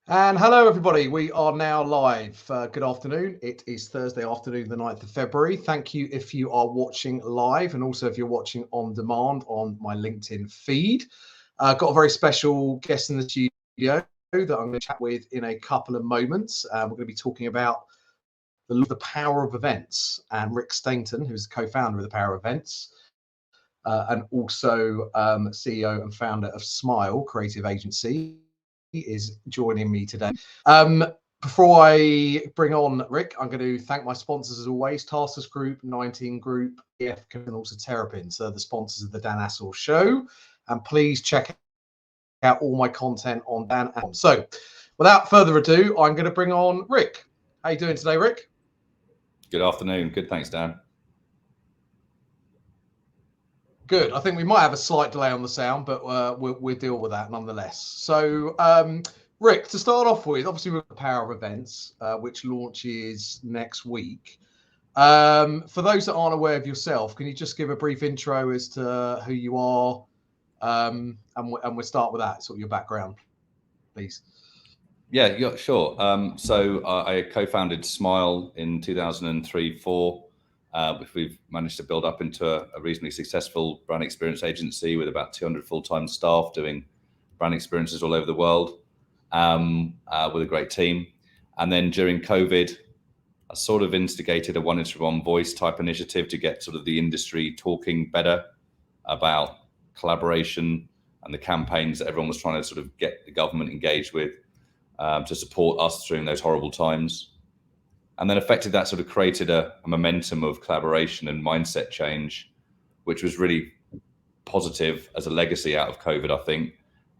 And hello, everybody. We are now live. Good afternoon. It is Thursday afternoon, the 9th of February. Thank you if you are watching live and also if you're watching on demand on my LinkedIn feed. Got a very special guest in the studio that I'm going to chat with in a couple of moments. We're going to be talking about the power of events, and Rick Stainton, who's the co-founder of the Power of Events, and also CEO and founder of Smyle Creative Agency, is joining me today. Before I bring on Rick, I'm going to thank my sponsors as always: Taskforce Group, 19 Group, EF, and also Terrapin. So the sponsors of the Dan Assel Show. And please check out all my content on Dan Assel. So without further ado, I'm going to bring on Rick. How you doing today, Rick? Good afternoon. Good, thanks, Dan. Good. I think we might have a slight delay on the sound, but we'll deal with that nonetheless. So, Rick, to start off with, obviously we've got the Power of Events, which launches next week. For those that aren't aware of yourself, can you just give a brief intro as to who you are, and we'll start with that, sort of your background, please. Yeah, sure. So I co-founded Smyle in 2003-4, which we've managed to build up into a reasonably successful brand experience agency with about 200 full-time staff doing brand experiences all over the world, with a great team. And then during COVID, I sort of instigated a one industry, one voice type initiative to get sort of the industry talking better about collaboration and the campaigns that everyone was trying to sort of get the government engaged with, to support us during those horrible times. And then effectively that sort of created a momentum of collaboration and mindset change, which was really positive as a legacy out of COVID, I think.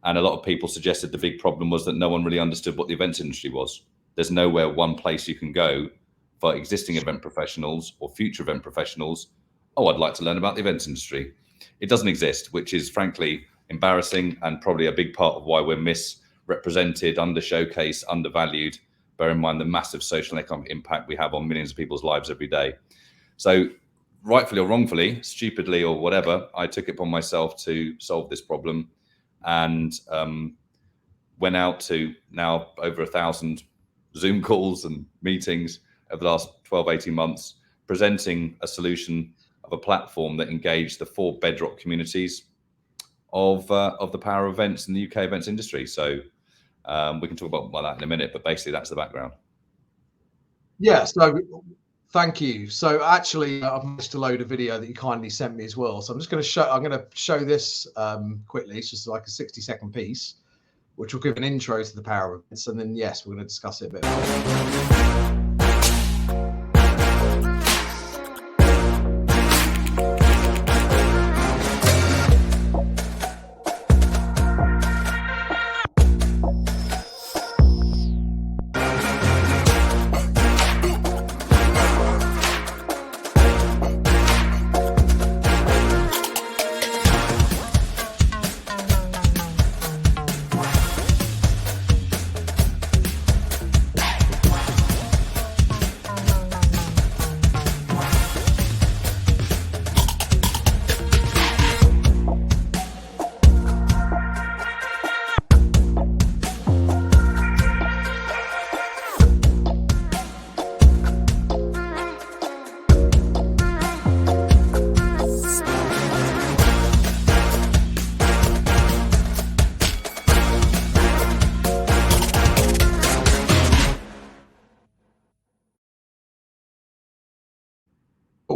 And a lot of people suggested the big problem was that no one really understood what the events industry was. There's nowhere, one place you can go for existing event professionals or future event professionals. Oh, I'd like to learn about the events industry. It doesn't exist, which is frankly embarrassing and probably a big part of why we're misrepresented, under showcased, undervalued. Bear in mind the massive social and economic impact we have on millions of people's lives every day. So rightfully or wrongfully, stupidly or whatever, I took it upon myself to solve this problem, and went out to now over 1,000 Zoom calls and meetings over the last 12, 18 months, presenting a solution of a platform that engaged the 4 bedrock communities of the power of events in the UK events industry. So we can talk about that in a minute, but basically that's the background. Yeah, so thank you. So actually, I've managed to load a video that you kindly sent me as well. So I'm going to show this quickly. It's just like a 60-second piece, which will give an intro to the Power of Events, and then yes, we're going to discuss it a bit more.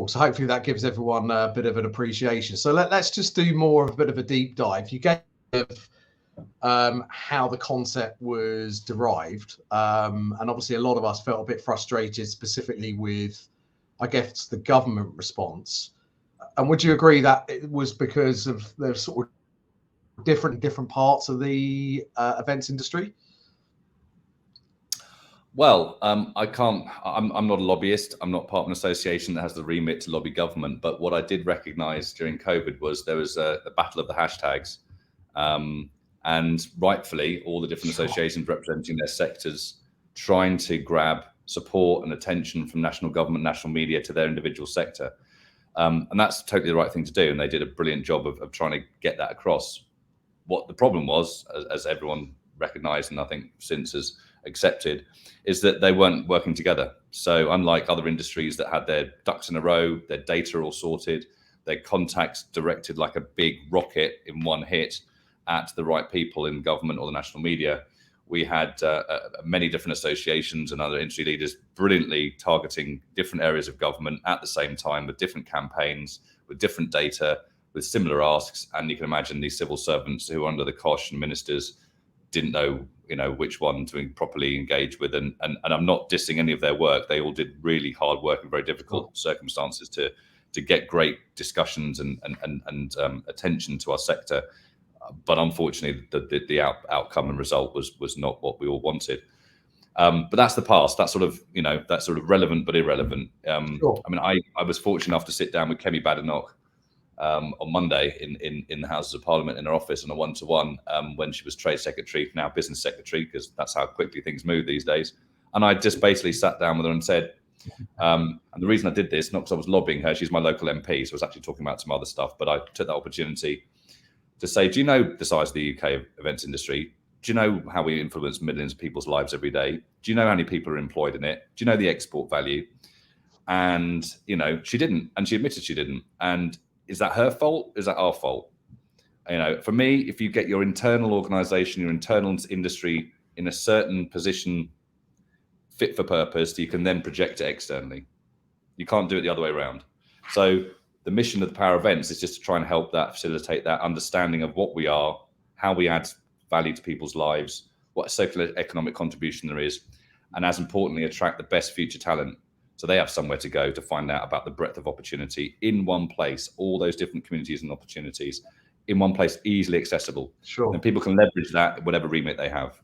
So hopefully that gives everyone a bit of an appreciation. So let's just do more of a bit of a deep dive. You gave how the concept was derived, and obviously a lot of us felt a bit frustrated, specifically with, I guess, the government response. And would you agree that it was because of the sort of different parts of the events industry? Well, I can't. I'm not a lobbyist. I'm not part of an association that has the remit to lobby government. But what I did recognise during COVID was there was a battle of the hashtags, and rightfully, all the different associations representing their sectors trying to grab support and attention from national government, national media to their individual sector, and that's totally the right thing to do. And they did a brilliant job of trying to get that across. What the problem was, as everyone recognised and I think since has accepted, is that they weren't working together. So unlike other industries that had their ducks in a row, their data all sorted, their contacts directed like a big rocket in one hit at the right people in government or the national media, we had many different associations and other industry leaders brilliantly targeting different areas of government at the same time with different campaigns, with different data, with similar asks. And you can imagine these civil servants who are under the cosh and ministers didn't know, which one to properly engage with. And I'm not dissing any of their work. They all did really hard work in very difficult circumstances to get great discussions and attention to our sector. But unfortunately, the outcome and result was not what we all wanted. But that's the past. That's sort of relevant but irrelevant. I mean, I was fortunate enough to sit down with Kemi Badenoch on Monday in the Houses of Parliament in her office on a one-to-one when she was Trade Secretary, now Business Secretary, because that's how quickly things move these days. And I just basically sat down with her and said, and the reason I did this, not because I was lobbying her, she's my local MP, so I was actually talking about some other stuff, but I took that opportunity to say, do you know the size of the UK events industry? Do you know how we influence millions of people's lives every day? Do you know how many people are employed in it? Do you know the export value? And, she didn't. And she admitted she didn't. And is that her fault? Is that our fault? For me, if you get your internal organization, your internal industry in a certain position fit for purpose, you can then project it externally. You can't do it the other way around. So the mission of the Power Events is just to try and help that, facilitate that understanding of what we are, how we add value to people's lives, what circular economic contribution there is, and as importantly, attract the best future talent. So they have somewhere to go to find out about the breadth of opportunity in one place, all those different communities and opportunities in one place, easily accessible. Sure. And people can leverage that, whatever remit they have.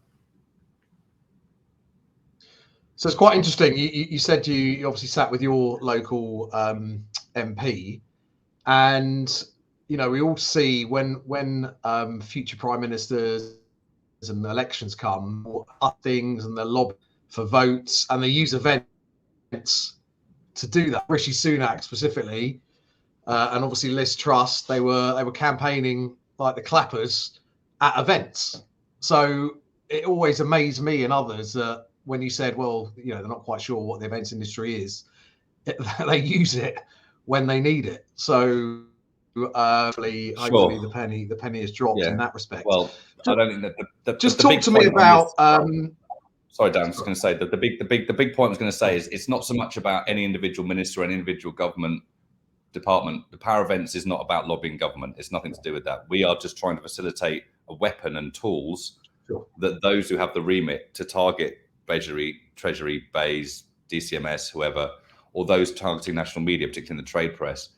So it's quite interesting. You said you obviously sat with your local MP, and we all see when future prime ministers and elections come, up things, and they lobby for votes, and they use events to do that. Rishi Sunak specifically, and obviously Liz Truss, they were campaigning like the clappers at events. So it always amazed me and others that when you said, well, they're not quite sure what the events industry is, they use it when they need it. So hopefully the penny has dropped in that respect. Well, I don't think that just talk to me about. Sorry, Dan. I was going to say that the big point I was going to say is it's not so much about any individual minister or any individual government department. The Power Events is not about lobbying government. It's nothing to do with that. We are just trying to facilitate a weapon and tools that those who have the remit to target Treasury, BEIS, DCMS, whoever, or those targeting national media, particularly in the trade press,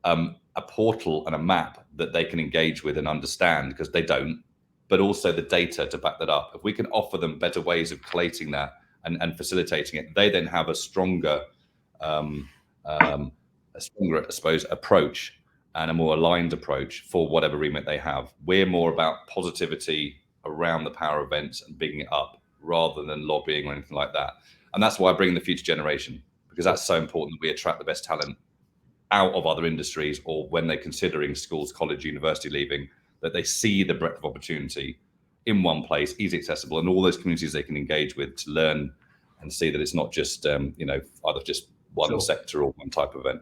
a portal and a map that they can engage with and understand, because they don't, but also the data to back that up. If we can offer them better ways of collating that and facilitating it, they then have a stronger, I suppose, approach and a more aligned approach for whatever remit they have. We're more about positivity around the Power Events and bigging it up rather than lobbying or anything like that. And that's why I bring in the future generation, because that's so important that we attract the best talent out of other industries, or when they're considering schools, college, university leaving, that they see the breadth of opportunity in one place, easy accessible, and all those communities they can engage with to learn and see that it's not just, either just one sector or one type of event.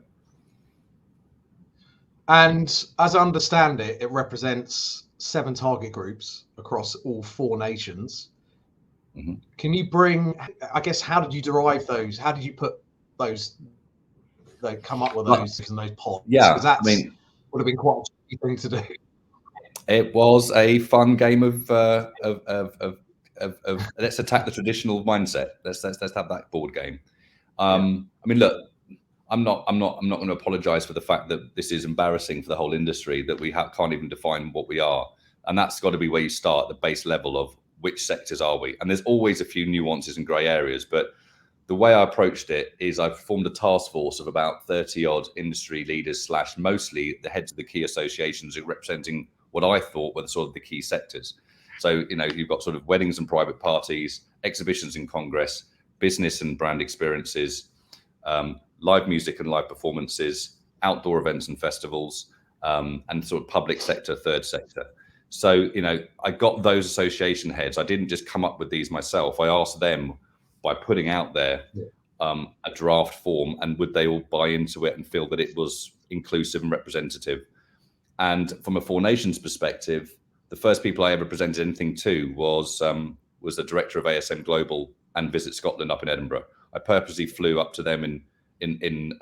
And as I understand it, it represents 7 target groups across all 4 nations. Mm-hmm. Can you how did you derive those? How did you put those, come up with those and those pods? Yeah, because would have been quite a tricky thing to do. It was a fun game of let's attack the traditional mindset. Let's have that board game. I mean, look, I'm not going to apologize for the fact that this is embarrassing for the whole industry, that we can't even define what we are, and that's got to be where you start, the base level of which sectors are we. And there's always a few nuances and grey areas, but the way I approached it is I've formed a task force of about 30 odd industry leaders / mostly the heads of the key associations representing what I thought were the sort of the key sectors. So, you've got sort of weddings and private parties, exhibitions and congress, business and brand experiences, live music and live performances, outdoor events and festivals, and sort of public sector, third sector. So, I got those association heads. I didn't just come up with these myself. I asked them by putting out there a draft form, and would they all buy into it and feel that it was inclusive and representative. And from a Four Nations perspective, the first people I ever presented anything to was the director of ASM Global and Visit Scotland up in Edinburgh. I purposely flew up to them in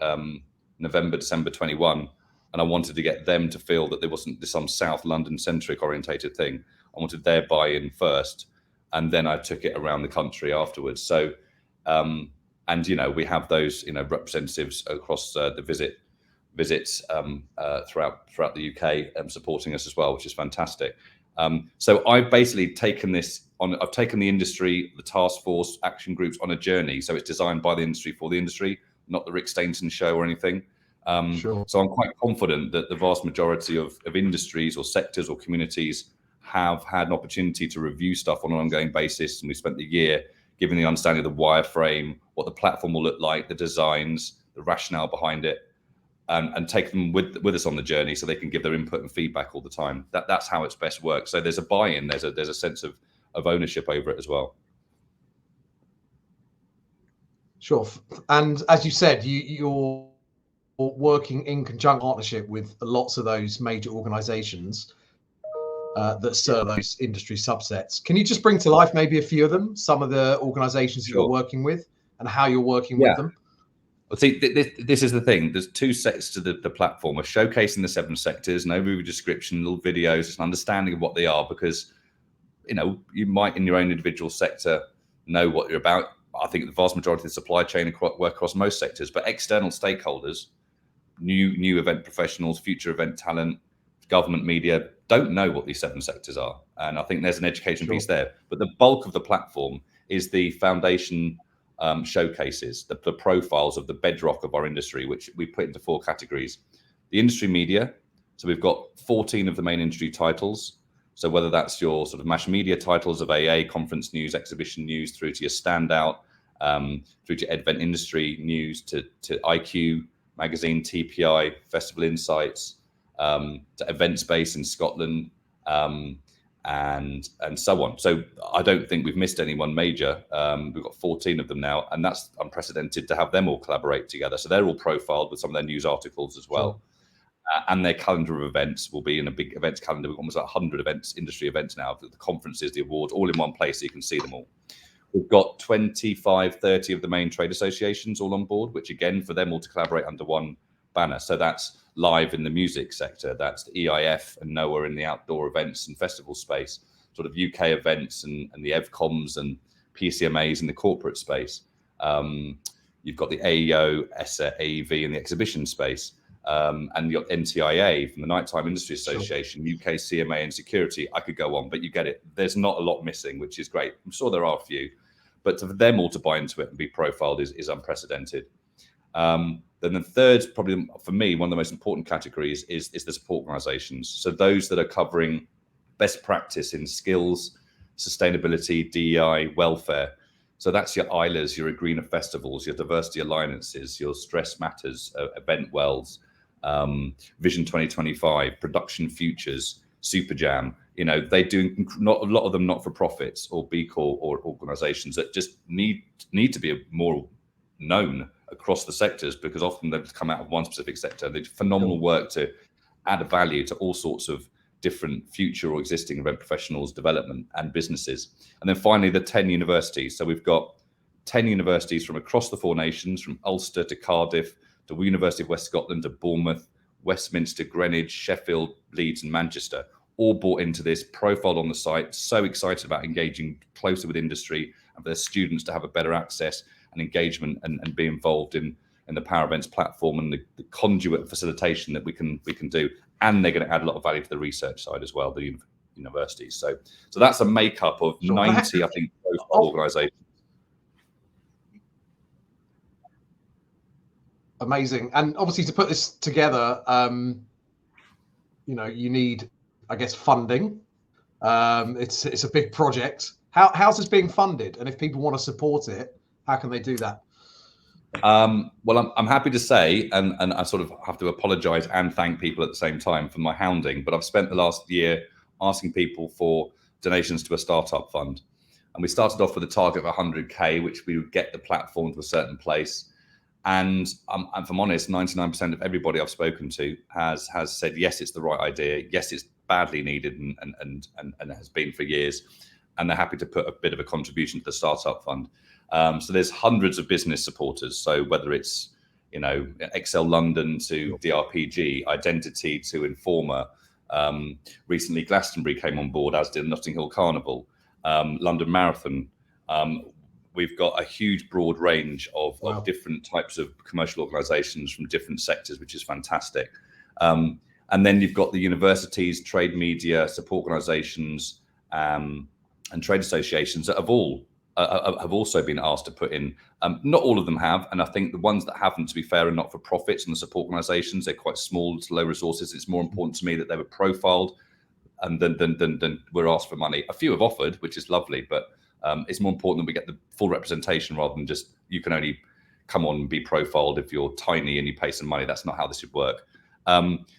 November, December 21, and I wanted to get them to feel that there wasn't some South London centric orientated thing. I wanted their buy-in first, and then I took it around the country afterwards. So, and we have those representatives across the visits throughout the UK supporting us as well, which is fantastic. So I've basically taken this on. I've taken the industry, the Taskforce Action Groups on a journey. So it's designed by the industry for the industry, not the Rick Stainton show or anything. Sure. So I'm quite confident that the vast majority of industries or sectors or communities have had an opportunity to review stuff on an ongoing basis. And we spent the year giving the understanding of the wireframe, what the platform will look like, the designs, the rationale behind it, and take them with us on the journey so they can give their input and feedback all the time. That's how it's best works. So there's a buy-in, there's a sense of ownership over it as well. Sure. And as you said, you're working in conjunct partnership with lots of those major organizations that serve those industry subsets. Can you just bring to life maybe a few of them, some of the organizations you're working with and how you're working with them? Well, see, this is the thing. There's two sectors to the platform. We're showcasing the 7 sectors, an overview description, little videos, an understanding of what they are, because you might in your own individual sector know what you're about. I think the vast majority of the supply chain work across most sectors, but external stakeholders, new event professionals, future event talent, government, media, don't know what these 7 sectors are. And I think there's an education piece there. But the bulk of the platform is the foundation showcases, the profiles of the bedrock of our industry, which we put into 4 categories. The industry media. So we've got 14 of the main industry titles. So whether that's your sort of mass media titles of AA, conference news, exhibition news, through to your standout, through to event industry news, to IQ magazine, TPI, Festival Insights, to Event Space in Scotland, and so on. So I don't think we've missed anyone major. We've got 14 of them now, and that's unprecedented to have them all collaborate together. So they're all profiled with some of their news articles as well. And their calendar of events will be in a big events calendar. We've almost like 100 events, industry events now, the conferences, the awards, all in one place so you can see them all. We've got 25, 30 of the main trade associations all on board, which again, for them all to collaborate under one banner. So that's live in the music sector, that's the EIF and NOAA in the outdoor events and festival space, sort of UK events and the EVCOMs and PCMAs in the corporate space. You've got the AEO, ESSA, AEV in the exhibition space. And you've got NTIA from the Nighttime Industry Association, UK CMA and security. I could go on, but you get it. There's not a lot missing, which is great. I'm sure there are a few, but for them all to buy into it and be profiled is unprecedented. Then the third, probably for me, one of the most important categories is the support organizations. So those that are covering best practice in skills, sustainability, DEI, welfare. So that's your ILAs, your greener festivals, your diversity alliances, your stress matters, event wells, Vision 2025, Production Futures, Superjam. They do not a lot of them not for profits or B Corp or organizations that just need to be more known across the sectors, because often they come out of one specific sector. They do phenomenal work to add value to all sorts of different future or existing event professionals, development and businesses. And then finally, the 10 universities. So we've got 10 universities from across the 4 nations, from Ulster to Cardiff, to University of West Scotland, to Bournemouth, Westminster, Greenwich, Sheffield, Leeds and Manchester, all bought into this, profiled on the site, so excited about engaging closer with industry and for their students to have a better access and engagement and be involved in the Power Events platform and the conduit facilitation that we can do. And they're going to add a lot of value to the research side as well, the universities. So that's a makeup of 90, I think, organizations. Amazing. And obviously to put this together, you need, I guess, funding. It's a big project. How's this being funded? And if people want to support it, how can they do that? Well, I'm happy to say, and I sort of have to apologize and thank people at the same time for my hounding, but I've spent the last year asking people for donations to a startup fund. And we started off with a target of 100K, which we would get the platform to a certain place. And if I'm honest, 99% of everybody I've spoken to has said, yes, it's the right idea. Yes, it's badly needed and has been for years. And they're happy to put a bit of a contribution to the startup fund. So there's hundreds of business supporters. So whether it's, Excel London to DRPG, Identity to Informer. Recently, Glastonbury came on board, as did Notting Hill Carnival, London Marathon. We've got a huge broad range of different types of commercial organisations from different sectors, which is fantastic. And then you've got the universities, trade media, support organisations, and trade associations that have also been asked to put in. Not all of them have, and I think the ones that haven't, to be fair, are not for profits and the support organisations. They're quite small, low resources. It's more important to me that they were profiled and then we're asked for money. A few have offered, which is lovely, but it's more important that we get the full representation rather than just you can only come on and be profiled if you're tiny and you pay some money. That's not how this should work.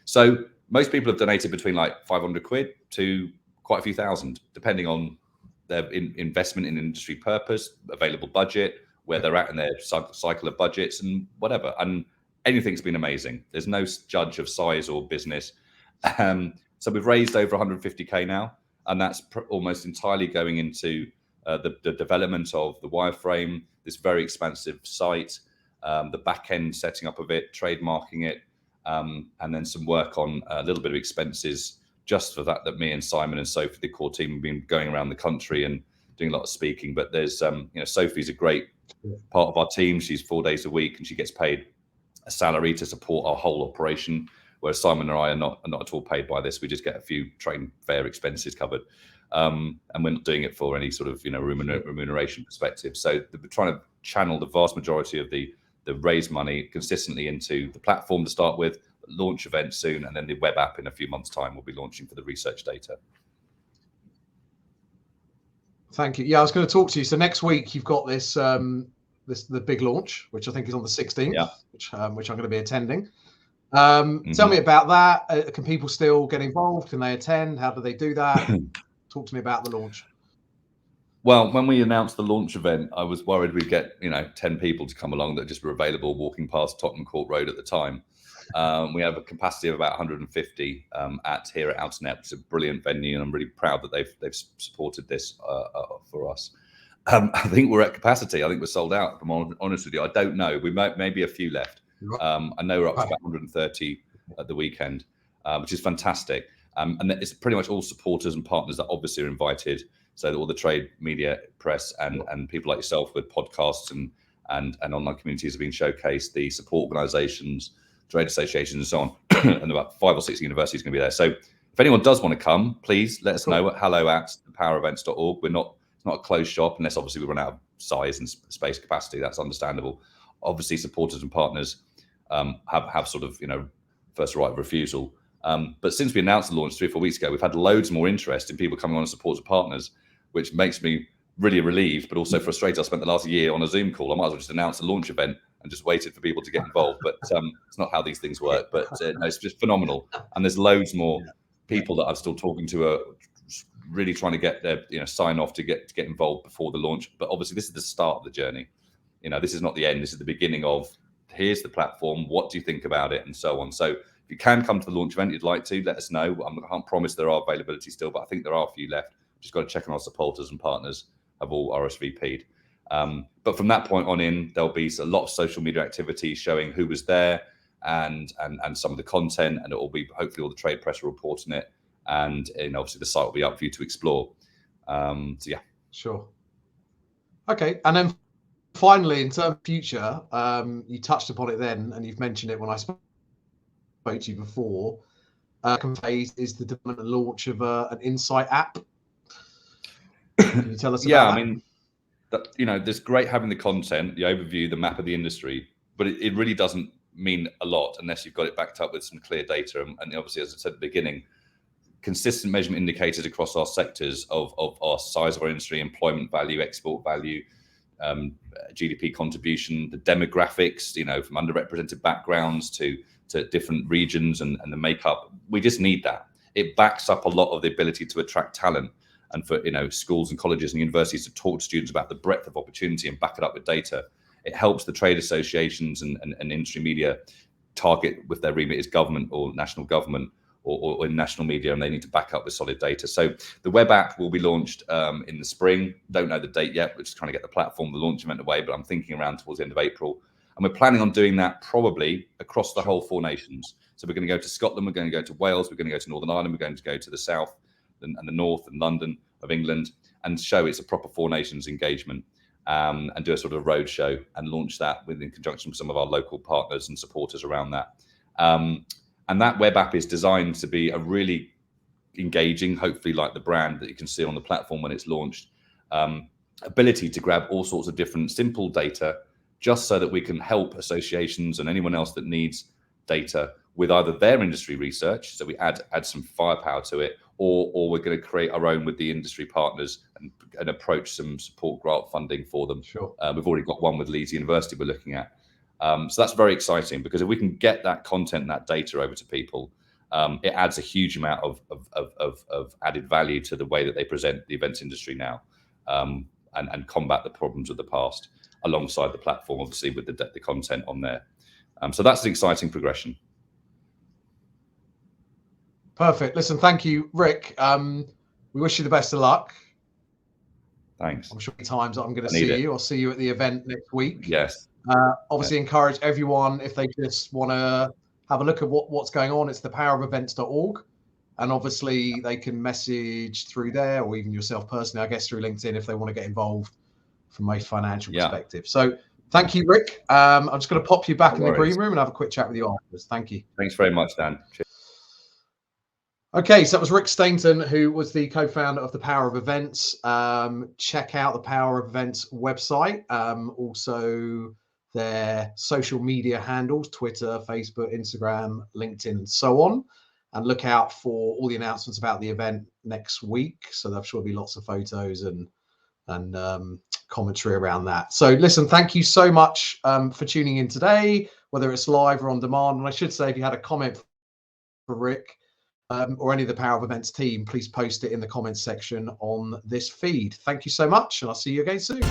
So most people have donated between like 500 quid to quite a few thousand, depending on their investment in industry purpose, available budget, where they're at in their cycle of budgets and whatever. And anything's been amazing. There's no judge of size or business. So we've raised over 150K now, and that's almost entirely going into the development of the wireframe, this very expansive site, the back end setting up of it, trademarking it, and then some work on a little bit of expenses just for that me and Simon and Sophie, the core team, have been going around the country and doing a lot of speaking. But there's, Sophie's a great part of our team. She's 4 days a week and she gets paid a salary to support our whole operation, whereas Simon and I are not at all paid by this. We just get a few train fare expenses covered. And we're not doing it for any sort of remuneration perspective. So we're trying to channel the vast majority of the raise money consistently into the platform to start with, launch event soon, and then the web app in a few months' time we'll be launching for the research data. Thank you. Yeah, I was going to talk to you. So next week you've got this the big launch, which I think is on the 16th, which I'm going to be attending. Tell me about that. Can people still get involved? Can they attend? How do they do that? Talk to me about the launch. Well, when we announced the launch event, I was worried we'd get 10 people to come along that just were available walking past Tottenham Court Road at the time. We have a capacity of about 150 here at Outernet, which is a brilliant venue, and I'm really proud that they've supported this for us. I think we're at capacity. I think we're sold out. If I'm honest with you, I don't know. We maybe a few left. I know we're up to about 130 at the weekend, which is fantastic. And it's pretty much all supporters and partners that obviously are invited. So that all the trade, media, press, and people like yourself with podcasts and online communities are being showcased. The support organisations, trade associations, and so on, and about 5 or 6 universities are going to be there. So if anyone does want to come, please let us know at hello@thepowerevents.org. It's not a closed shop unless obviously we run out of size and space capacity. That's understandable. Obviously, supporters and partners have sort of first right of refusal. But since we announced the launch 3 or 4 weeks ago, we've had loads more interest in people coming on as supporters and partners, which makes me really relieved, but also frustrated. I spent the last year on a Zoom call. I might as well just announce a launch event and just waited for people to get involved. But it's not how these things work. But no, it's just phenomenal. And there's loads more people that I'm still talking to, really trying to get their sign off to get involved before the launch. But obviously, this is the start of the journey. This is not the end. This is the beginning of, here's the platform. What do you think about it, and so on. So if you can come to the launch event, you'd like to, let us know. I can't promise there are availability still, but I think there are a few left. Just got to check on our supporters and partners have all RSVP'd. But from that point on in, there'll be a lot of social media activity showing who was there and some of the content, and it will be hopefully all the trade press will report on it, and obviously the site will be up for you to explore. So yeah, sure. Okay, and then finally, in terms of future, you touched upon it then, and you've mentioned it when I spoke to you before. Phase is the development and launch of an insight app. Can you tell us about that? I mean, there's great having the content, the overview, the map of the industry, but it really doesn't mean a lot unless you've got it backed up with some clear data. And obviously, as I said at the beginning, consistent measurement indicators across our sectors of our size of our industry, employment value, export value, GDP contribution, the demographics, from underrepresented backgrounds to different regions and the makeup. We just need that. it backs up a lot of the ability to attract talent, and for schools and colleges and universities to talk to students about the breadth of opportunity and back it up with data. It helps the trade associations and industry media target with their remit is government or national government or in national media, and they need to back up with solid data. So the web app will be launched in the spring. Don't know the date yet. We're just trying to get the platform, the launch event away, but I'm thinking around towards the end of April. And we're planning on doing that probably across the whole 4 nations. So we're going to go to Scotland, we're going to go to Wales, we're going to go to Northern Ireland, we're going to go to the south and the north and London of England, and show it's a proper 4 nations engagement, and do a sort of road show and launch that in conjunction with some of our local partners and supporters around that. And that web app is designed to be a really engaging, hopefully like the brand that you can see on the platform when it's launched, ability to grab all sorts of different simple data, just so that we can help associations and anyone else that needs data with either their industry research, so we add some firepower to it, or we're going to create our own with the industry partners and approach some support grant funding for them. Sure. We've already got one with Leeds University we're looking at. So that's very exciting, because if we can get that content and that data over to people, it adds a huge amount of added value to the way that they present the events industry now, and combat the problems of the past, alongside the platform, obviously, with the content on there. So that's an exciting progression. Perfect. Listen, thank you, Rick. We wish you the best of luck. Thanks. I'm sure times that I'm going to see you. I'll see you at the event next week. Yes. Obviously, encourage everyone, if they just want to have a look at what's going on, it's thepowerofevents.org. And obviously, they can message through there, or even yourself personally, I guess, through LinkedIn, if they want to get involved from a financial perspective. So thank you, Rick. I'm just going to pop you back in the green room and have a quick chat with you afterwards. Thank you. Thanks very much, Dan. Cheers. Okay, so that was Rick Stainton, who was the co-founder of The Power of Events. Check out the Power of Events website. Also their social media handles, Twitter, Facebook, Instagram, LinkedIn, and so on. And look out for all the announcements about the event next week. So there'll sure be lots of photos and commentary around that. So listen, thank you so much for tuning in today, whether it's live or on demand. And I should say, if you had a comment for Rick, or any of the Power of Events team, please post it in the comments section on this feed. Thank you so much, and I'll see you again soon.